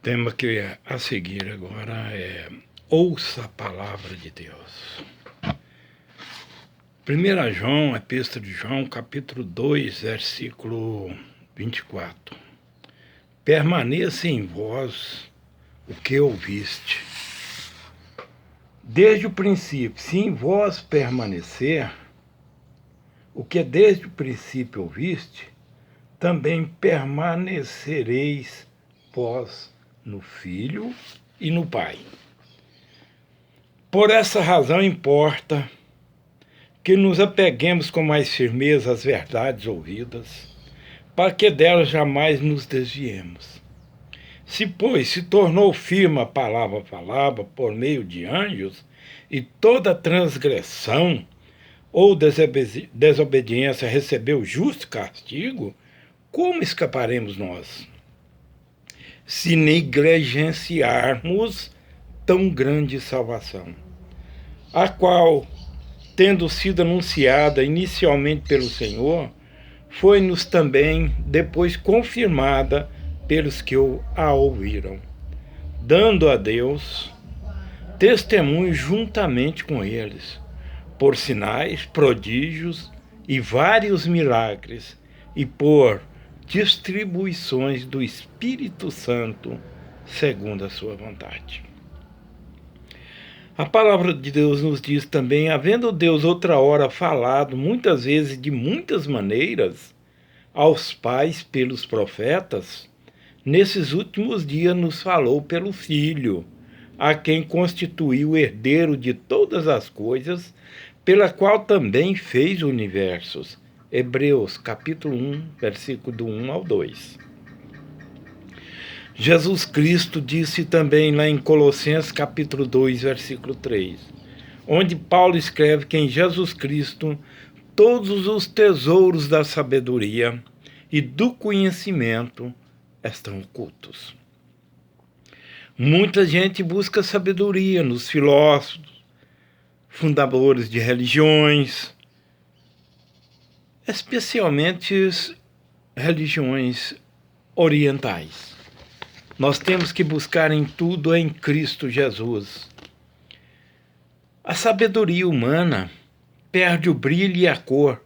tema que a seguir agora é ouça a palavra de Deus. 1 João, Epístola de João, capítulo 2, versículo 24. Permaneça em vós o que ouviste. Desde o princípio, se em vós permanecer, o que desde o princípio ouviste, também permanecereis vós no Filho e no Pai. Por essa razão importa que nos apeguemos com mais firmeza às verdades ouvidas, para que delas jamais nos desviemos. Se, pois, se tornou firme a palavra falada por meio de anjos, e toda transgressão ou desobediência recebeu justo castigo, como escaparemos nós? Se negligenciarmos tão grande salvação, a qual, tendo sido anunciada inicialmente pelo Senhor, foi-nos também depois confirmada pelos que a ouviram, dando a Deus testemunho juntamente com eles, por sinais, prodígios e vários milagres, e por distribuições do Espírito Santo, segundo a sua vontade. A palavra de Deus nos diz também, havendo Deus outra hora falado, muitas vezes de muitas maneiras, aos pais pelos profetas, nesses últimos dias nos falou pelo Filho, a quem constituiu o herdeiro de todas as coisas, pela qual também fez universos. Hebreus capítulo 1, versículo do 1 ao 2. Jesus Cristo disse também lá em Colossenses capítulo 2, versículo 3, onde Paulo escreve que em Jesus Cristo todos os tesouros da sabedoria e do conhecimento estão ocultos. Muita gente busca sabedoria nos filósofos, fundadores de religiões, especialmente religiões orientais. Nós temos que buscar em tudo em Cristo Jesus. A sabedoria humana perde o brilho e a cor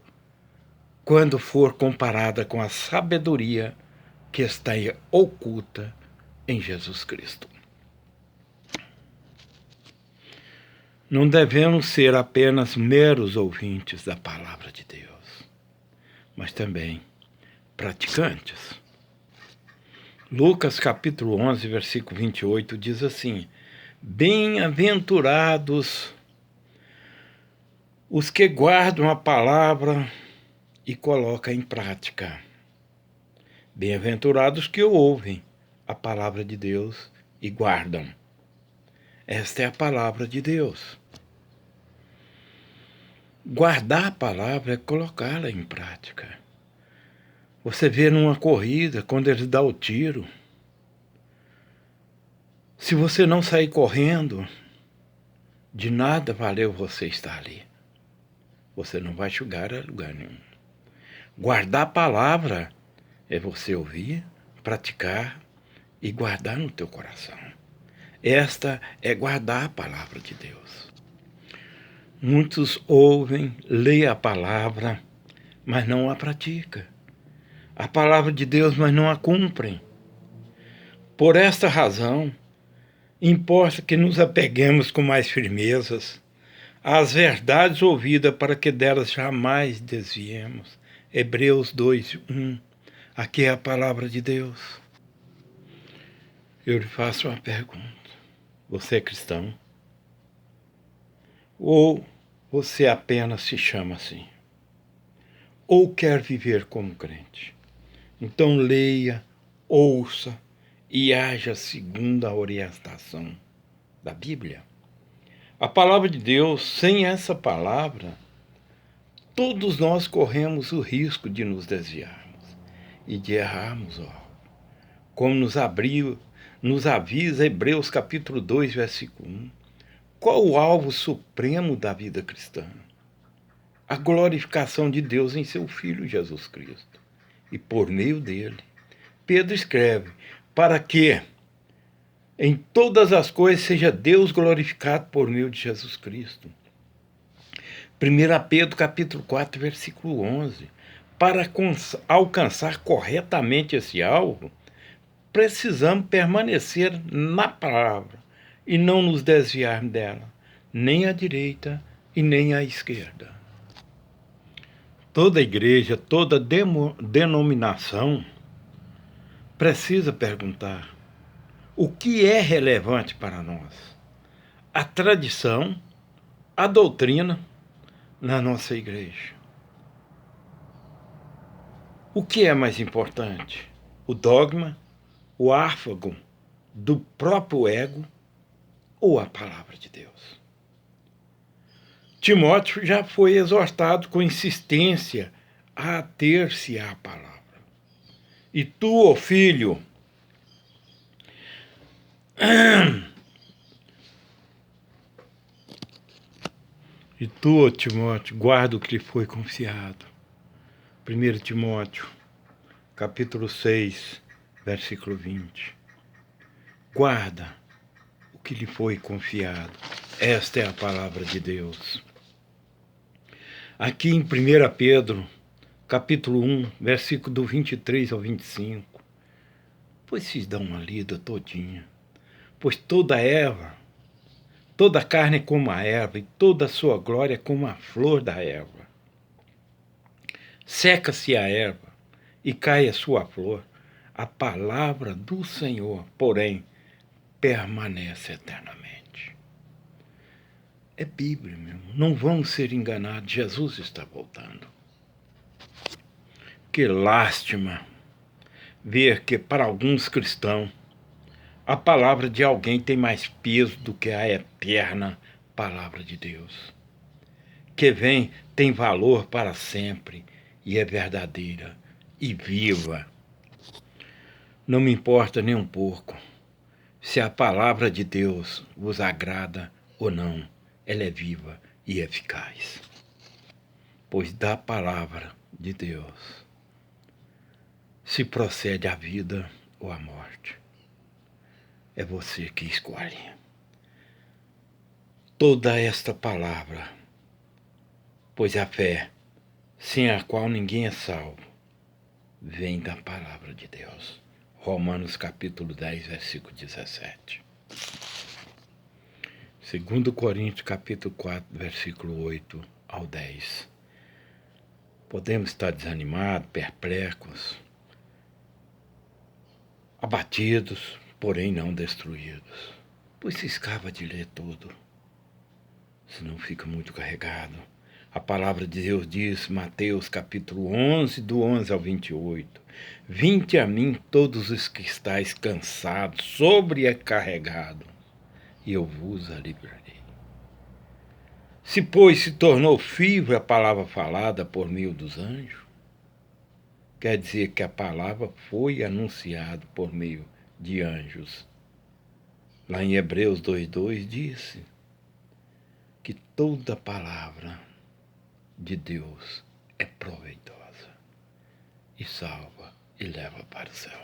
quando for comparada com a sabedoria que está oculta em Jesus Cristo. Não devemos ser apenas meros ouvintes da palavra de Deus, mas também praticantes. Lucas capítulo 11, versículo 28 diz assim: bem-aventurados os que guardam a palavra e colocam em prática. Bem-aventurados que ouvem a palavra de Deus e guardam. Esta é a palavra de Deus. Guardar a palavra é colocá-la em prática. Você vê numa corrida, quando eles dão o tiro, se você não sair correndo, de nada valeu você estar ali. Você não vai chegar a lugar nenhum. Guardar a palavra é você ouvir, praticar e guardar no teu coração. Esta é guardar a palavra de Deus. Muitos ouvem, leem a palavra, mas não a praticam. A palavra de Deus, mas não a cumprem. Por esta razão, importa que nos apeguemos com mais firmezas às verdades ouvidas para que delas jamais desviemos. Hebreus 2, 1. Aqui é a palavra de Deus. Eu lhe faço uma pergunta. Você é cristão? Ou você apenas se chama assim? Ou quer viver como crente? Então leia, ouça e haja segundo a orientação da Bíblia. A palavra de Deus, sem essa palavra, todos nós corremos o risco de nos desviarmos e de errarmos. Como nos avisa Hebreus capítulo 2, versículo 1. Qual o alvo supremo da vida cristã? A glorificação de Deus em seu Filho Jesus Cristo. E por meio dele, Pedro escreve, para que em todas as coisas seja Deus glorificado por meio de Jesus Cristo. 1 Pedro capítulo 4, versículo 11. Para alcançar corretamente esse alvo, precisamos permanecer na palavra e não nos desviar dela, nem à direita e nem à esquerda. Toda igreja, toda denominação precisa perguntar: o que é relevante para nós? A tradição, a doutrina na nossa igreja. O que é mais importante? O dogma, o áfago do próprio ego ou a palavra de Deus? Timóteo já foi exortado com insistência a ater-se à palavra. E tu, ó filho, e tu, ó Timóteo, guarda o que lhe foi confiado. 1 Timóteo, capítulo 6, versículo 20. Guarda o que lhe foi confiado. Esta é a palavra de Deus. Aqui em 1 Pedro, capítulo 1, versículo do 23 ao 25. Pois se dá uma lida todinha. Pois toda carne é como a erva, e toda a sua glória é como a flor da erva. Seca-se a erva, e cai a sua flor. A palavra do Senhor, porém, permanece eternamente. É Bíblia, meu irmão. Não vamos ser enganados. Jesus está voltando. Que lástima ver que para alguns cristãos a palavra de alguém tem mais peso do que a eterna palavra de Deus. Que vem, tem valor para sempre e é verdadeira e viva. Não me importa nem um pouco se a palavra de Deus vos agrada ou não. Ela é viva e eficaz. Pois da palavra de Deus se procede a vida ou a morte. É você que escolhe. Toda esta palavra, pois a fé, sem a qual ninguém é salvo, vem da palavra de Deus. Romanos capítulo 10, versículo 17. 2 Coríntios capítulo 4, versículo 8 ao 10. Podemos estar desanimados, perplexos, abatidos, porém não destruídos. Pois se escava de ler tudo, senão fica muito carregado. A palavra de Deus diz, Mateus capítulo 11, do 11 ao 28. Vinde a mim todos os que estáis cansados, sobrecarregados, e eu vos aliviarei. Se, pois, se tornou viva a palavra falada por meio dos anjos, quer dizer que a palavra foi anunciada por meio de anjos. Lá em Hebreus 2:2 disse que toda palavra de Deus é proveitosa e salva e leva para o céu.